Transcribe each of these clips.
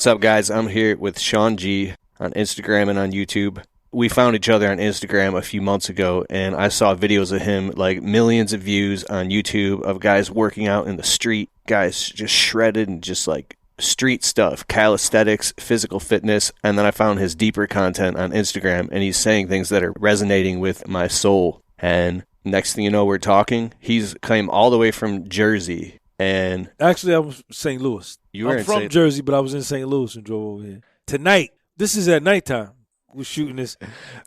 What's up, guys? I'm here with Sean G on Instagram and on YouTube. We found each other on Instagram a few months ago, and I saw videos of him, like millions of views on YouTube of guys working out in the street, guys just shredded and just like street stuff, calisthenics, physical fitness. And then I found his deeper content on Instagram, and he's saying things that are resonating with my soul. And next thing you know, we're talking. He's came all the way from Jersey. And actually, I was St. Louis. I'm from Jersey, but I was in St. Louis and drove over here. Tonight, this is at nighttime. We're shooting this.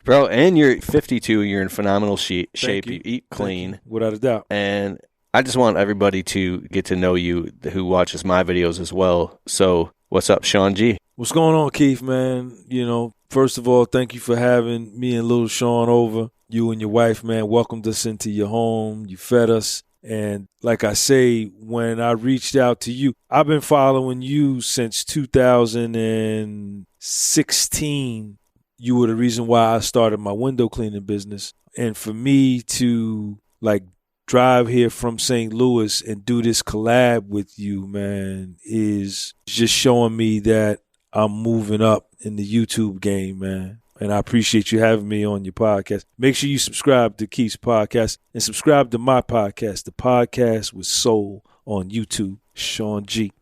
Bro, and you're 52. You're in phenomenal shape. You eat clean. Without a doubt. And I just want everybody to get to know you who watches my videos as well. So what's up, Sean G? What's going on, Keith, man? You know, first of all, thank you for having me and little Sean over. You and your wife, man, welcomed us into your home. You fed us. And like I say, when I reached out to you, I've been following you since 2016. You were the reason why I started my window cleaning business. And for me to like drive here from St. Louis and do this collab with you, man, is just showing me that I'm moving up in the YouTube game, man. And I appreciate you having me on your podcast. Make sure you subscribe to Keith's podcast and subscribe to my podcast, The Podcast with Soul, on YouTube, Sean G.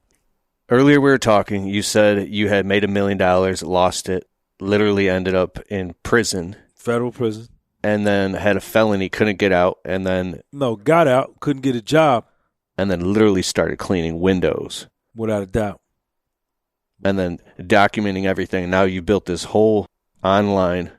Earlier we were talking, you said you had made $1 million, lost it, literally ended up in prison. Federal prison. And then had a felony, couldn't get out, and then... No, got out, couldn't get a job. And then literally started cleaning windows. Without a doubt. And then documenting everything. Now you built this whole online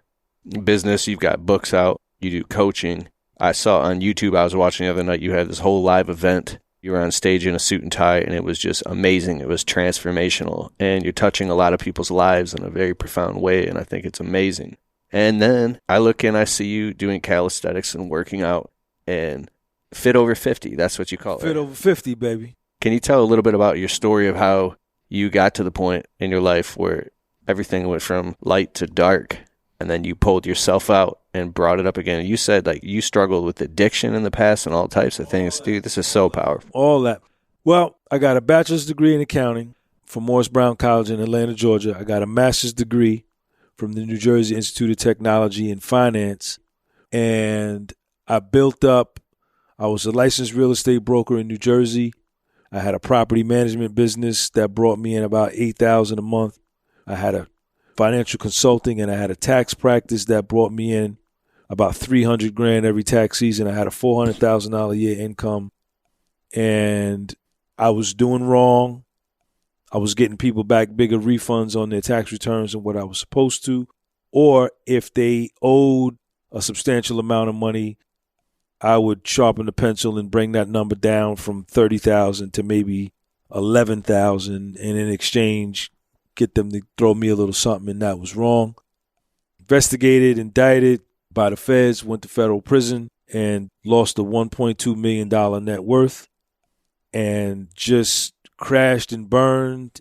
business. You've got books out. You do coaching. I saw on YouTube, I was watching the other night, you had this whole live event. You were on stage in a suit and tie, and it was just amazing. It was transformational. And you're touching a lot of people's lives in a very profound way, and I think it's amazing. And then I look and I see you doing calisthenics and working out and fit over 50. That's what you call it. Fit over 50, baby. Can you tell a little bit about your story of how you got to the point in your life where everything went from light to dark, and then you pulled yourself out and brought it up again? You said like you struggled with addiction in the past and all types of things. Dude, this is so powerful. All that. Well, I got a bachelor's degree in accounting from Morris Brown College in Atlanta, Georgia. I got a master's degree from the New Jersey Institute of Technology in finance. And I built up, I was a licensed real estate broker in New Jersey. I had a property management business that brought me in about $8,000 a month. I had a financial consulting, and I had a tax practice that brought me in about $300,000 every tax season. I had a $400,000 a year income, and I was doing wrong. I was getting people back bigger refunds on their tax returns than what I was supposed to. Or if they owed a substantial amount of money, I would sharpen the pencil and bring that number down from $30,000 to maybe $11,000, and in exchange, get them to throw me a little something, and that was wrong. Investigated, indicted by the feds, went to federal prison, and lost a $1.2 million net worth, and just crashed and burned.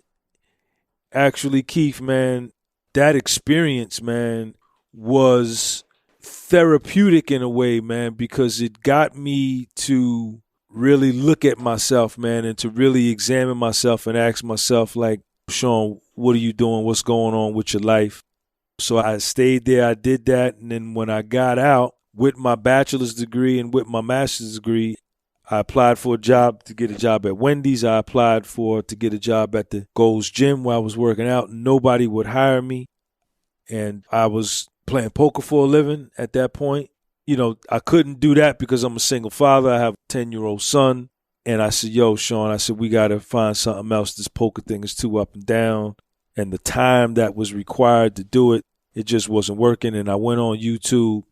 Actually, Keith, man, that experience, man, was therapeutic in a way, man, because it got me to really look at myself, man, and to really examine myself and ask myself, like, Sean, what are you doing? What's going on with your life? So I stayed there. I did that. And then when I got out with my bachelor's degree and with my master's degree, I applied for a job to get a job at Wendy's. I applied to get a job at the Gold's Gym where I was working out. Nobody would hire me. And I was playing poker for a living at that point. You know, I couldn't do that because I'm a single father. I have a 10-year-old son. And I said, yo, Sean, I said, we got to find something else. This poker thing is too up and down. And the time that was required to do it, it just wasn't working. And I went on YouTube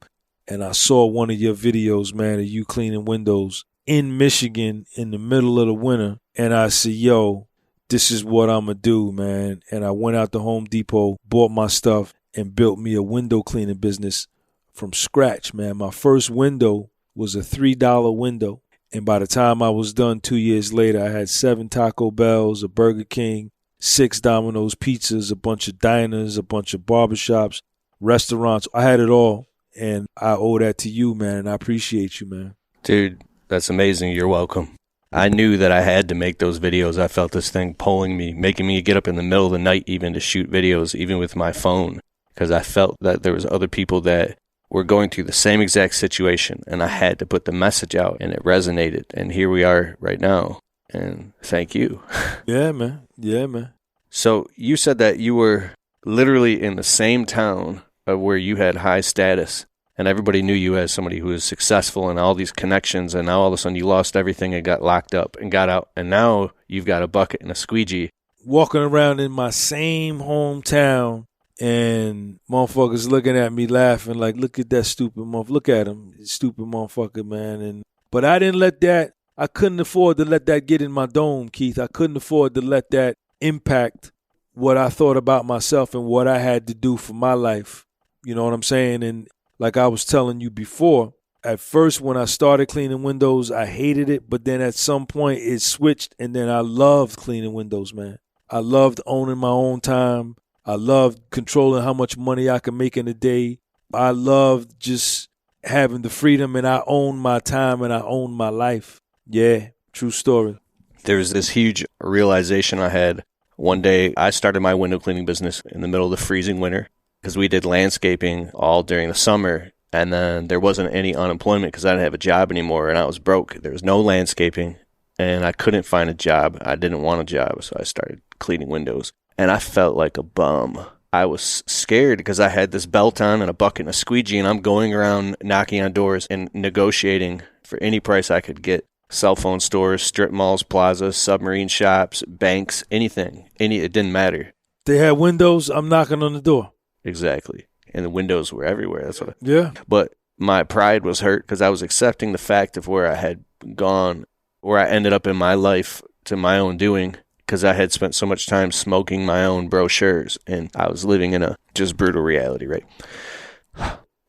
and I saw one of your videos, man, of you cleaning windows in Michigan in the middle of the winter. And I said, yo, this is what I'm going to do, man. And I went out to Home Depot, bought my stuff, and built me a window cleaning business from scratch, man. My first window was a $3 window. And by the time I was done 2 years later, I had 7 Taco Bells, a Burger King, 6 Domino's pizzas, a bunch of diners, a bunch of barbershops, restaurants. I had it all. And I owe that to you, man. And I appreciate you, man. Dude, that's amazing. You're welcome. I knew that I had to make those videos. I felt this thing pulling me, making me get up in the middle of the night even to shoot videos, even with my phone, because I felt that there was other people that were going through the same exact situation, and I had to put the message out, and it resonated. And here we are right now, and thank you. Yeah, man. Yeah, man. So you said that you were literally in the same town of where you had high status, and everybody knew you as somebody who was successful and all these connections, and now all of a sudden you lost everything and got locked up and got out, and now you've got a bucket and a squeegee. Walking around in my same hometown, and motherfuckers looking at me laughing like, look at that stupid motherfucker. Look at him, stupid motherfucker, man. But I didn't let that, I couldn't afford to let that get in my dome, Keith. I couldn't afford to let that impact what I thought about myself and what I had to do for my life. You know what I'm saying? And like I was telling you before, at first when I started cleaning windows, I hated it. But then at some point it switched, and then I loved cleaning windows, man. I loved owning my own time. I loved controlling how much money I could make in a day. I loved just having the freedom, and I owned my time and I owned my life. Yeah, true story. There was this huge realization I had. One day I started my window cleaning business in the middle of the freezing winter because we did landscaping all during the summer, and then there wasn't any unemployment because I didn't have a job anymore and I was broke. There was no landscaping and I couldn't find a job. I didn't want a job, so I started cleaning windows, and I felt like a bum. I was scared because I had this belt on and a bucket and a squeegee, and I'm going around knocking on doors and negotiating for any price I could get. Cell phone stores, strip malls, plazas, submarine shops, banks, anything. It didn't matter. They had windows, I'm knocking on the door. Exactly. And the windows were everywhere. Yeah. But my pride was hurt because I was accepting the fact of where I had gone, where I ended up in my life to my own doing, because I had spent so much time smoking my own brochures, and I was living in a just brutal reality, right?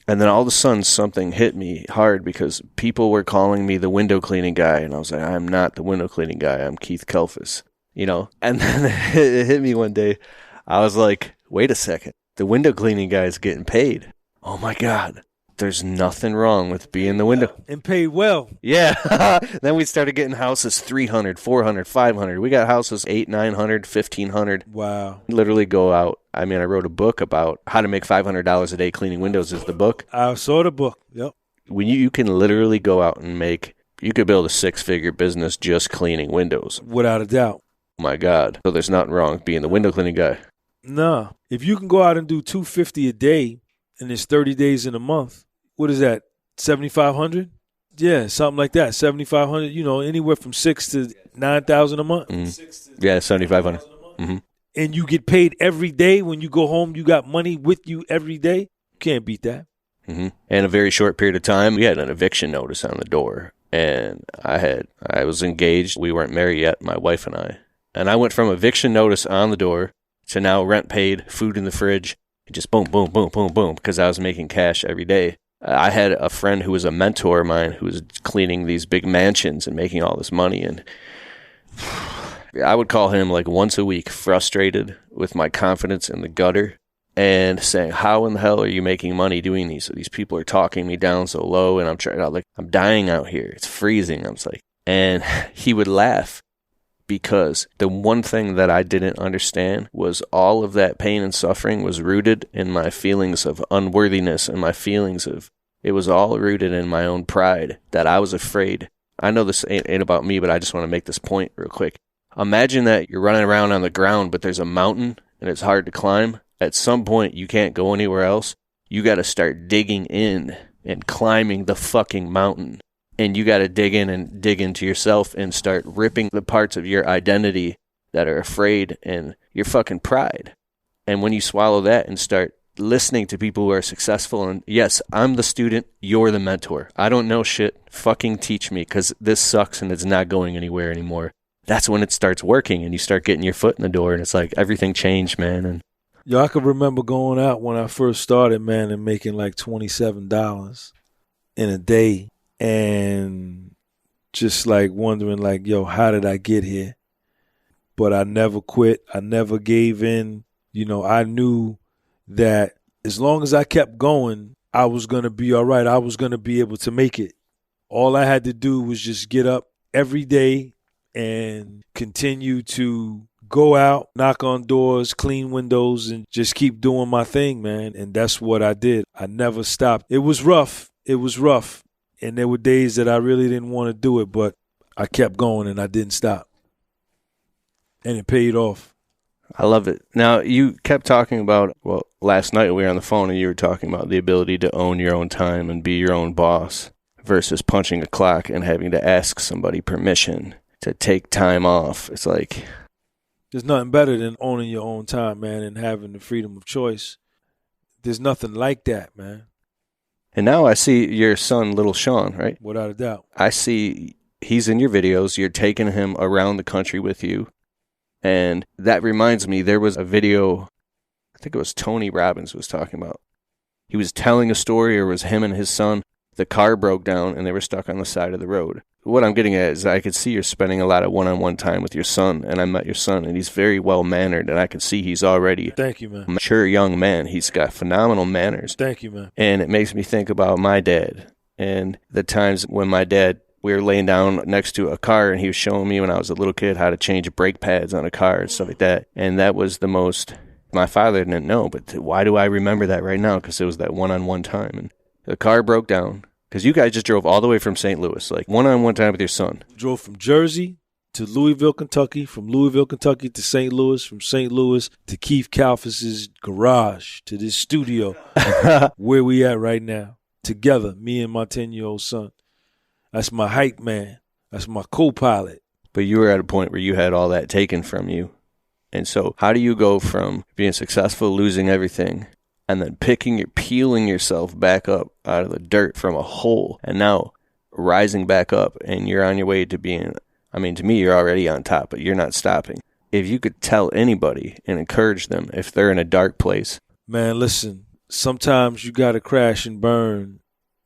And then all of a sudden something hit me hard because people were calling me the window cleaning guy, and I was like, I'm not the window cleaning guy. I'm Keith Kalfas, you know? And then it hit me one day. I was like, wait a second. The window cleaning guy is getting paid. Oh my God. There's nothing wrong with being the window. And paid well. Yeah. Then we started getting houses 300, 400, 500. We got houses 800, 900, 1,500. Wow. Literally go out. I mean, I wrote a book about how to make $500 a day cleaning windows is the book. I saw the book. Yep. When you can literally go out and you could build a 6-figure business just cleaning windows. Without a doubt. Oh my God. So there's nothing wrong with being the window cleaning guy. No. If you can go out and do $250 a day and it's 30 days in a month, what is that, 7,500? Yeah, something like that, 7,500, anywhere from 6,000 to 9,000 a month. Yeah, 7,500. Mm-hmm. And you get paid every day. When you go home, you got money with you every day. You can't beat that. Mm-hmm. And a very short period of time, we had an eviction notice on the door. And I was engaged. We weren't married yet, my wife and I. And I went from eviction notice on the door to now rent paid, food in the fridge. Just boom, boom, boom, boom, boom, because I was making cash every day. I had a friend who was a mentor of mine who was cleaning these big mansions and making all this money. And I would call him like once a week, frustrated with my confidence in the gutter and saying, how in the hell are you making money doing these? So these people are talking me down so low, and I'm dying out here. It's freezing. I was like, and he would laugh because the one thing that I didn't understand was all of that pain and suffering was rooted in my feelings of unworthiness and my feelings of, it was all rooted in my own pride that I was afraid. I know this ain't about me, but I just want to make this point real quick. Imagine that you're running around on the ground, but there's a mountain and it's hard to climb. At some point, you can't go anywhere else. You got to start digging in and climbing the fucking mountain. And you got to dig in and dig into yourself and start ripping the parts of your identity that are afraid and your fucking pride. And when you swallow that and start listening to people who are successful, and yes, I'm the student, you're the mentor. I don't know shit. Fucking teach me, because this sucks and it's not going anywhere anymore. That's when it starts working and you start getting your foot in the door, and it's like everything changed, man. And yo, I could remember going out when I first started, man, and making like $27 in a day. And just like wondering like, yo, how did I get here? But I never quit. I never gave in. I knew that as long as I kept going, I was going to be all right. I was going to be able to make it. All I had to do was just get up every day and continue to go out, knock on doors, clean windows, and just keep doing my thing, man. And that's what I did. I never stopped. It was rough. It was rough. And there were days that I really didn't want to do it, but I kept going and I didn't stop. And it paid off. I love it. Now, you kept talking about, well, last night we were on the phone and you were talking about the ability to own your own time and be your own boss versus punching a clock and having to ask somebody permission to take time off. It's like, there's nothing better than owning your own time, man, and having the freedom of choice. There's nothing like that, man. And now I see your son, little Sean, right? Without a doubt. I see he's in your videos. You're taking him around the country with you. And that reminds me, there was a video, I think it was Tony Robbins was talking about. He was telling a story, or it was him and his son. The car broke down and they were stuck on the side of the road. What I'm getting at is I could see you're spending a lot of one-on-one time with your son, and I met your son, and he's very well-mannered, and I can see he's already Thank you, man. a mature young man. He's got phenomenal manners. Thank you, man. And it makes me think about my dad and the times when my dad, we were laying down next to a car, and he was showing me when I was a little kid how to change brake pads on a car and stuff like that. And that was the most, my father didn't know, but why do I remember that right now? Because it was that one-on-one time. And the car broke down. Because you guys just drove all the way from St. Louis, like one-on-one time with your son. Drove from Jersey to Louisville, Kentucky, from Louisville, Kentucky to St. Louis, from St. Louis to Keith Kalfas' garage, to this studio where we at right now, together, me and my 10-year-old son. That's my hype man. That's my co-pilot. But you were at a point where you had all that taken from you. And so how do you go from being successful, losing everything, and then peeling yourself back up out of the dirt from a hole, and now rising back up, and you're on your way to being, I mean, to me, you're already on top, but you're not stopping. If you could tell anybody and encourage them if they're in a dark place. Man, listen, sometimes you got to crash and burn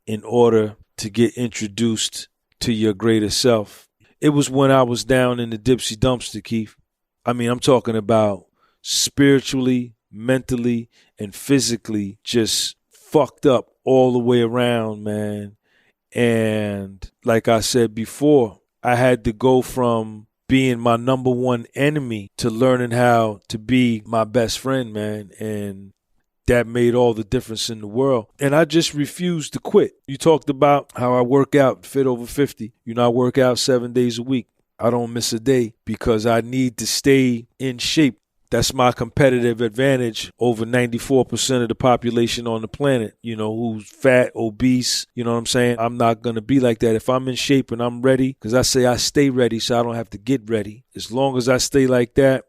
in order to get introduced to your greater self. It was when I was down in the Dipsy dumpster, Keith. I mean, I'm talking about spiritually, mentally, and physically just fucked up all the way around, man. And like I said before, I had to go from being my number one enemy to learning how to be my best friend, man. And that made all the difference in the world. And I just refused to quit. You talked about how I work out, fit over 50. You know, I work out 7 days a week. I don't miss a day because I need to stay in shape. That's my competitive advantage over 94% of the population on the planet, you know, who's fat, obese. You know what I'm saying? I'm not going to be like that. If I'm in shape and I'm ready, because I say I stay ready so I don't have to get ready. As long as I stay like that,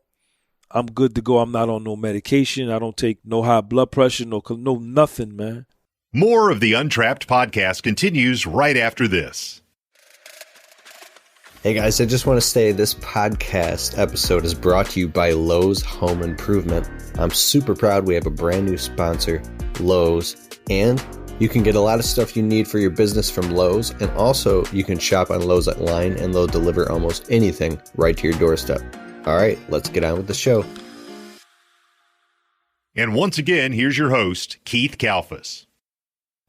I'm good to go. I'm not on no medication. I don't take no high blood pressure, no nothing, man. More of the Untrapped podcast continues right after this. Hey guys, I just want to say this podcast episode is brought to you by Lowe's Home Improvement. I'm super proud we have a brand new sponsor, Lowe's, and you can get a lot of stuff you need for your business from Lowe's, and also you can shop on Lowe's online and they'll deliver almost anything right to your doorstep. All right, let's get on with the show. And once again, here's your host, Keith Kalfas.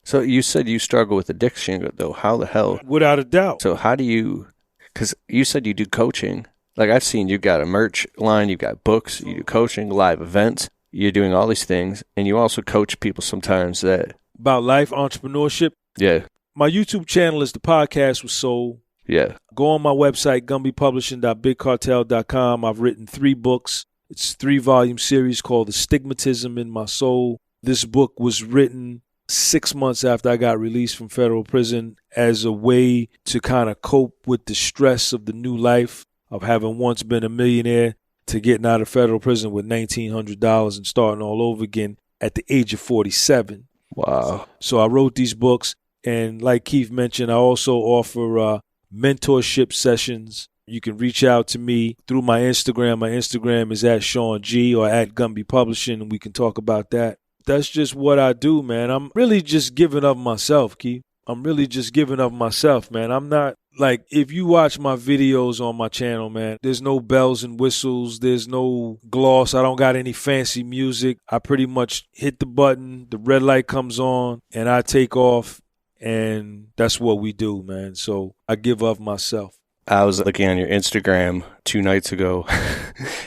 So you said you struggle with addiction, though. How the hell? Without a doubt. So how do you... Because you said you do coaching. Like, I've seen you've got a merch line, you've got books, you do coaching, live events. You're doing all these things. And you also coach people sometimes that... About life, entrepreneurship. Yeah. My YouTube channel is The Podcast with Soul. Yeah. Go on my website, GumbyPublishing.BigCartel.com. I've written 3 books. It's a 3-volume series called The Stigmatism in My Soul. This book was written 6 months after I got released from federal prison as a way to kind of cope with the stress of the new life of having once been a millionaire to getting out of federal prison with $1,900 and starting all over again at the age of 47. Wow. So I wrote these books, and like Keith mentioned, I also offer mentorship sessions. You can reach out to me through my Instagram. My Instagram is at Sean G or at Gunby Publishing, and we can talk about that. That's just what I do, man. I'm really just giving up myself, Keith. I'm really just giving up myself, man. I'm not, like, if you watch my videos on my channel, man, there's no bells and whistles. There's no gloss. I don't got any fancy music. I pretty much hit the button, the red light comes on, and I take off, and that's what we do, man. So I give up myself. I was looking on your Instagram 2 nights ago.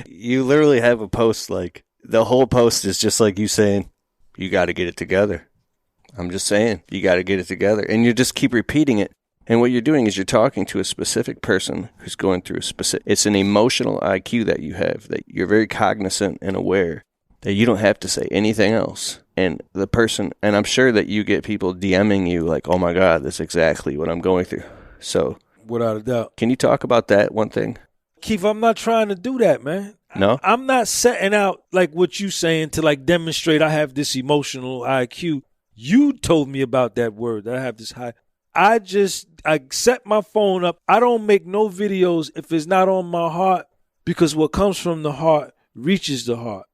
You literally have a post like, the whole post is just like you saying, you got to get it together. I'm just saying, you got to get it together. And you just keep repeating it. And what you're doing is you're talking to a specific person who's going through a specific, it's an emotional IQ that you have, that you're very cognizant and aware that you don't have to say anything else. And the person, and I'm sure that you get people DMing you like, oh my God, that's exactly what I'm going through. So, without a doubt. Can you talk about that one thing? Keith, I'm not trying to do that, man. No? I'm not setting out like what you saying to like demonstrate I have this emotional IQ. You told me about that word, that I have this high. I set my phone up. I don't make no videos if it's not on my heart, because what comes from the heart reaches the heart.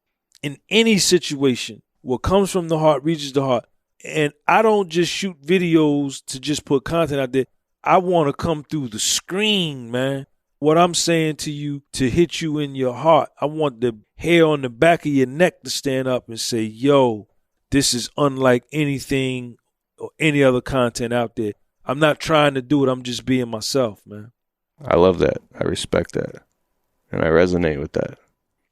In any situation, what comes from the heart reaches the heart. And I don't just shoot videos to just put content out there. I want to come through the screen, man. What I'm saying to you to hit you in your heart. I want the hair on the back of your neck to stand up and say, yo, this is unlike anything or any other content out there. I'm not trying to do it. I'm just being myself, man. I love that. I respect that. And I resonate with that.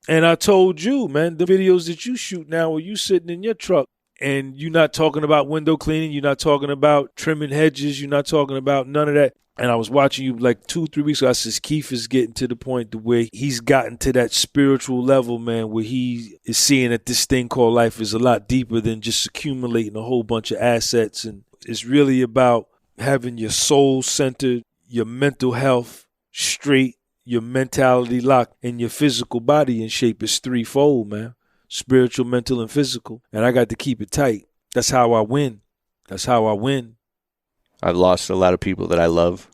And I told you, man, the videos that you shoot now where you sitting in your truck and you're not talking about window cleaning, you're not talking about trimming hedges, you're not talking about none of that. And I was watching you like 2-3 weeks ago. I says, Keith is getting to the point to where he's gotten to that spiritual level, man, where he is seeing that this thing called life is a lot deeper than just accumulating a whole bunch of assets. And it's really about having your soul centered, your mental health straight, your mentality locked, and your physical body in shape. Is threefold, man. Spiritual, mental, and physical. And I got to keep it tight. That's how I win. That's how I win. I've lost a lot of people that I love.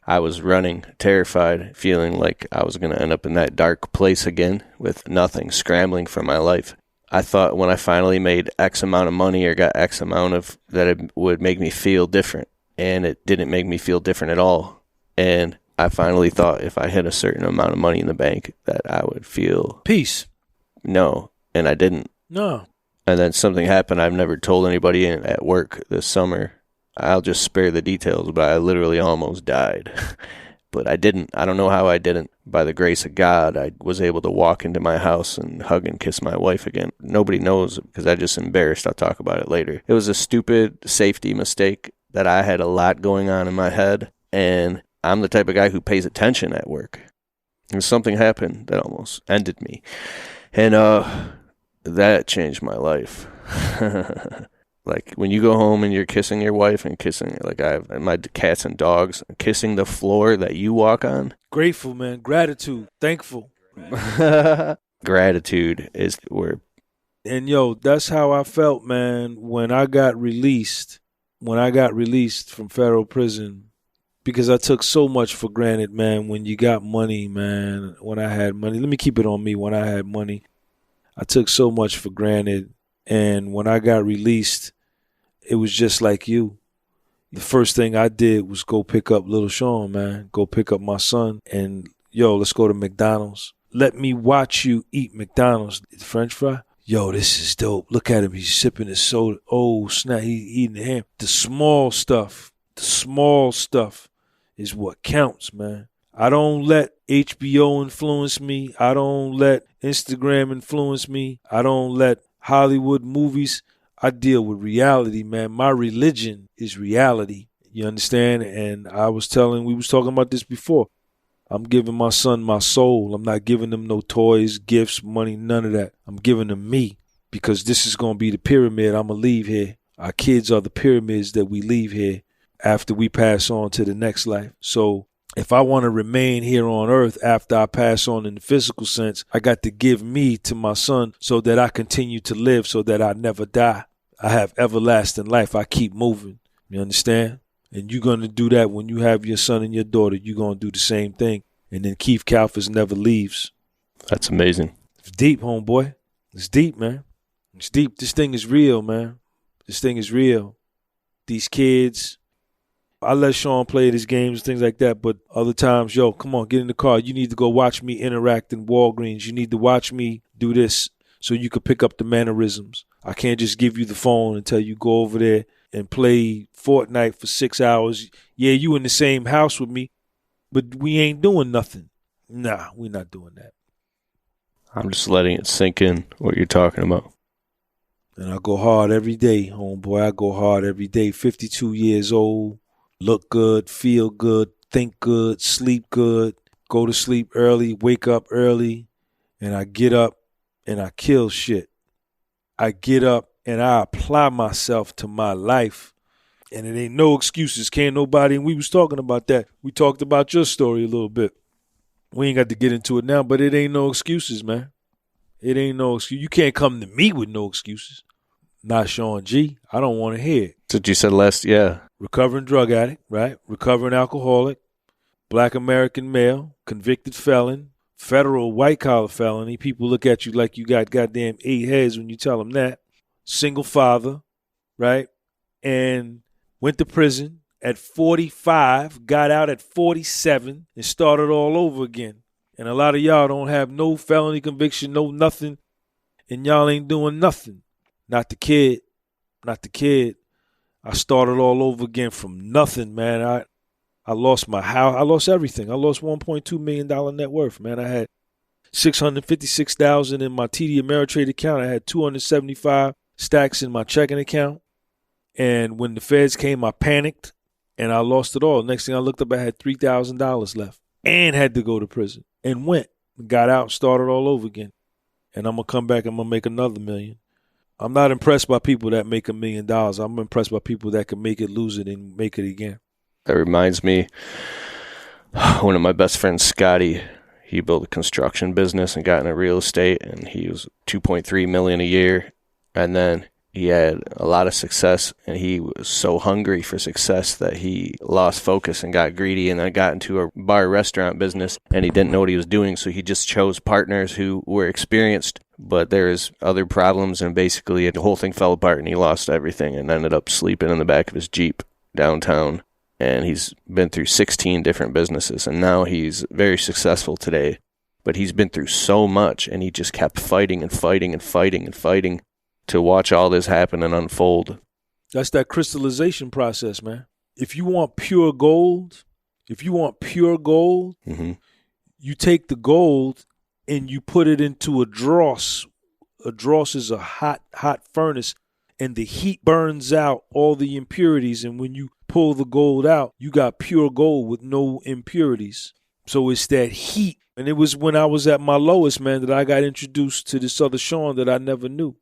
I was running, terrified, feeling like I was going to end up in that dark place again with nothing, scrambling for my life. I thought when I finally made X amount of money or got X amount of, that it would make me feel different. And it didn't make me feel different at all. And I finally thought if I hit a certain amount of money in the bank that I would feel peace. No, and I didn't. No. And then something happened I've never told anybody at work this summer. I'll just spare the details, but I literally almost died. But I didn't. I don't know how I didn't. By the grace of God, I was able to walk into my house and hug and kiss my wife again. Nobody knows because I just embarrassed. I'll talk about it later. It was a stupid safety mistake that I had a lot going on in my head, and I'm the type of guy who pays attention at work. And something happened that almost ended me. And that changed my life. Like when you go home and you're kissing your wife and kissing, like I have my cats and dogs, kissing the floor that you walk on. Grateful, man. Gratitude. Thankful. Gratitude is where. And yo, that's how I felt, man, when I got released. When I got released from federal prison, because I took so much for granted, man. When you got money, man, when I had money, let me keep it on me. When I had money, I took so much for granted. And when I got released, it was just like you. The first thing I did was go pick up little Sean, man. Go pick up my son. And, yo, let's go to McDonald's. Let me watch you eat McDonald's. French fry? Yo, this is dope. Look at him. He's sipping his soda. Oh, snap. He's eating the ham. The small stuff is what counts, man. I don't let HBO influence me. I don't let Instagram influence me. I don't let Hollywood movies. I deal with reality, man. My religion is reality. You understand? And we was talking about this before. I'm giving my son my soul. I'm not giving him no toys, gifts, money, none of that. I'm giving him me, because this is going to be the pyramid I'm going to leave here. Our kids are the pyramids that we leave here after we pass on to the next life. So if I want to remain here on earth after I pass on in the physical sense, I got to give me to my son so that I continue to live, so that I never die. I have everlasting life. I keep moving. You understand? And you're going to do that when you have your son and your daughter. You're going to do the same thing. And then Keith Kalfas never leaves. That's amazing. It's deep, homeboy. It's deep, man. It's deep. This thing is real, man. This thing is real. These kids, I let Sean play these games and things like that, but other times, yo, come on, get in the car. You need to go watch me interact in Walgreens. You need to watch me do this so you could pick up the mannerisms. I can't just give you the phone and tell you go over there and play Fortnite for 6 hours. Yeah, you in the same house with me, but we ain't doing nothing. Nah, we not doing that. I'm just letting it sink in what you're talking about. And I go hard every day, homeboy. I go hard every day. 52 years old, look good, feel good, think good, sleep good, go to sleep early, wake up early, and I get up and I kill shit. I get up and I apply myself to my life. And it ain't no excuses. Can't nobody, and we was talking about that. We talked about your story a little bit. We ain't got to get into it now, but it ain't no excuses, man. It ain't no excuse. You can't come to me with no excuses. Not Sean G. I don't want to hear it. That's what you said last, yeah. Recovering drug addict, right? Recovering alcoholic, black American male, convicted felon, federal white-collar felony. People look at you like you got goddamn 8 heads when you tell them that. Single father, right? And went to prison at 45, got out at 47, and started all over again. And a lot of y'all don't have no felony conviction, no nothing, and y'all ain't doing nothing. Not the kid. Not the kid. I started all over again from nothing, man. I lost my house. I lost everything. I lost $1.2 million net worth, man. I had $656,000 in my TD Ameritrade account. I had 275 stacks in my checking account. And when the feds came, I panicked, and I lost it all. Next thing I looked up, I had $3,000 left and had to go to prison and went. Got out, started all over again. And I'm going to come back and I'm going to make another $1 million. I'm not impressed by people that make $1 million. I'm impressed by people that can make it, lose it, and make it again. That reminds me, one of my best friends, Scotty, he built a construction business and got into real estate, and he was $2.3 million a year. And then he had a lot of success, and he was so hungry for success that he lost focus and got greedy, and then got into a bar restaurant business, and he didn't know what he was doing, so he just chose partners who were experienced, but there's other problems, and basically the whole thing fell apart, and he lost everything and ended up sleeping in the back of his Jeep downtown. And he's been through 16 different businesses, and now he's very successful today. But he's been through so much, and he just kept fighting and fighting and fighting and fighting to watch all this happen and unfold. That's that crystallization process, man. If you want pure gold, Mm-hmm. you take the gold and you put it into a dross. A dross is a hot furnace, and the heat burns out all the impurities. And when you pull the gold out, you got pure gold with no impurities. So it's that heat. And it was when I was at my lowest, man, that I got introduced to this other Sean that I never knew.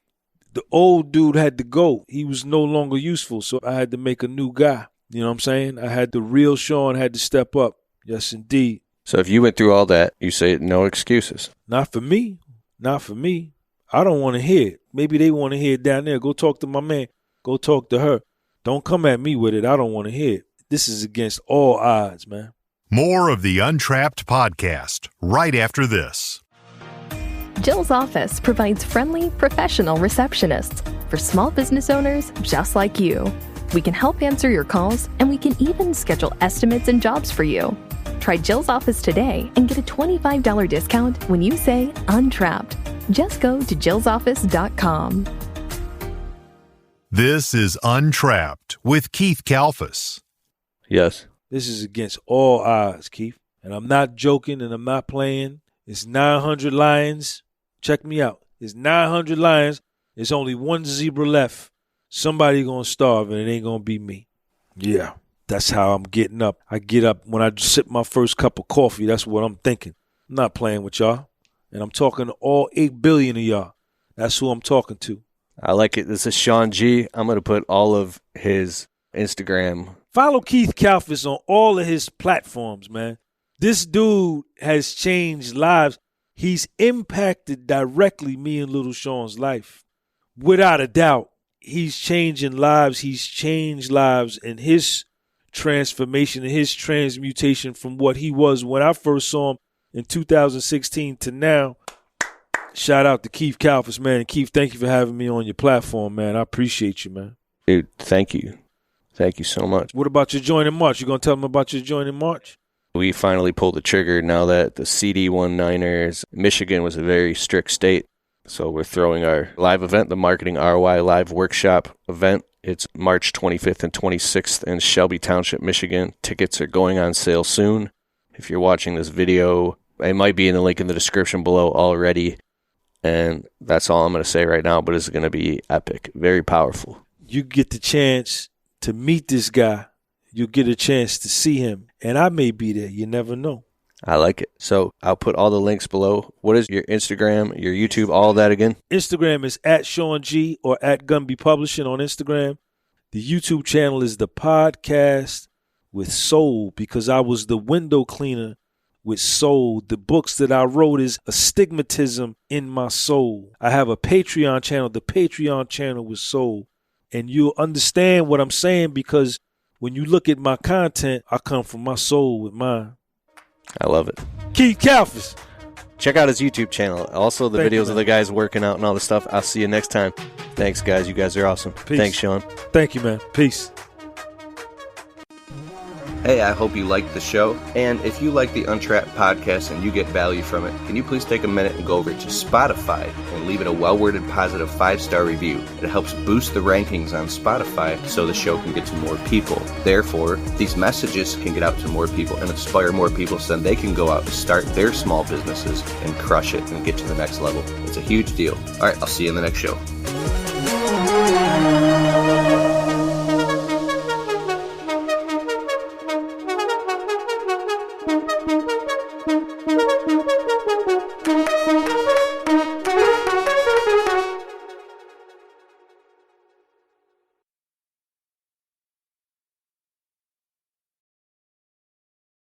The old dude had to go. He was no longer useful, so I had to make a new guy. You know what I'm saying? I had the real Sean had to step up. Yes, indeed. So if you went through all that, you say no excuses. Not for me. Not for me. I don't want to hear it. Maybe they want to hear it down there. Go talk to my man. Go talk to her. Don't come at me with it. I don't want to hear it. This is against all odds, man. More of the Untrapped podcast right after this. Jill's office provides friendly, professional receptionists for small business owners just like you. We can help answer your calls, and we can even schedule estimates and jobs for you. Try Jill's office today and get a $25 discount when you say Untrapped. Just go to jillsoffice.com. This is Untrapped with Keith Kalfas. Yes. This is against all odds, Keith. And I'm not joking and I'm not playing. It's 900 lions. Check me out. It's 900 lions. There's only one zebra left. Somebody gonna starve, and it ain't gonna be me. Yeah, that's how I'm getting up. I get up when I sip my first cup of coffee. That's what I'm thinking. I'm not playing with y'all. And I'm talking to all 8 billion of y'all. That's who I'm talking to. I like it. This is Sean G. I'm going to put all of his Instagram. Follow Keith Kalfas on all of his platforms, man. This dude has changed lives. He's impacted directly me and Little Sean's life. Without a doubt, he's changing lives. He's changed lives in his transformation and his transmutation from what he was when I first saw him in 2016 to now. Shout out to Keith Kalfas, man. And Keith, thank you for having me on your platform, man. I appreciate you, man. Dude, thank you. Thank you so much. What about your joint in March? You going to tell them about your joint in March? We finally pulled the trigger now that the CD19ers, Michigan was a very strict state. So we're throwing our live event, the Marketing ROI Live Workshop event. It's March 25th and 26th in Shelby Township, Michigan. Tickets are going on sale soon. If you're watching this video, it might be in the link in the description below already. And that's all I'm going to say right now, but it's going to be epic, very powerful. You get the chance to meet this guy. You get a chance to see him. And I may be there. You never know. I like it. So I'll put all the links below. What is your Instagram, your YouTube, all that again? Instagram is at Sean G or at Gunby Publishing on Instagram. The YouTube channel is The Podcast with Soul, because I was the window cleaner with soul. The books that I wrote is astigmatism in my soul. I have a Patreon channel, the Patreon channel with soul. And you'll understand what I'm saying, because when you look at my content, I come from my soul with mine. I love it. Keith Kalfas. Check out his YouTube channel. Also, the videos of the guys working out and all the stuff. I'll see you next time. Thanks, guys. You guys are awesome. Peace. Thanks, Sean. Thank you, man. Peace. Hey, I hope you liked the show. And if you like the Untrapped podcast and you get value from it, can you please take a minute and go over to Spotify and leave it a well-worded positive 5-star review? It helps boost the rankings on Spotify so the show can get to more people. Therefore, these messages can get out to more people and inspire more people so then they can go out and start their small businesses and crush it and get to the next level. It's a huge deal. All right, I'll see you in the next show.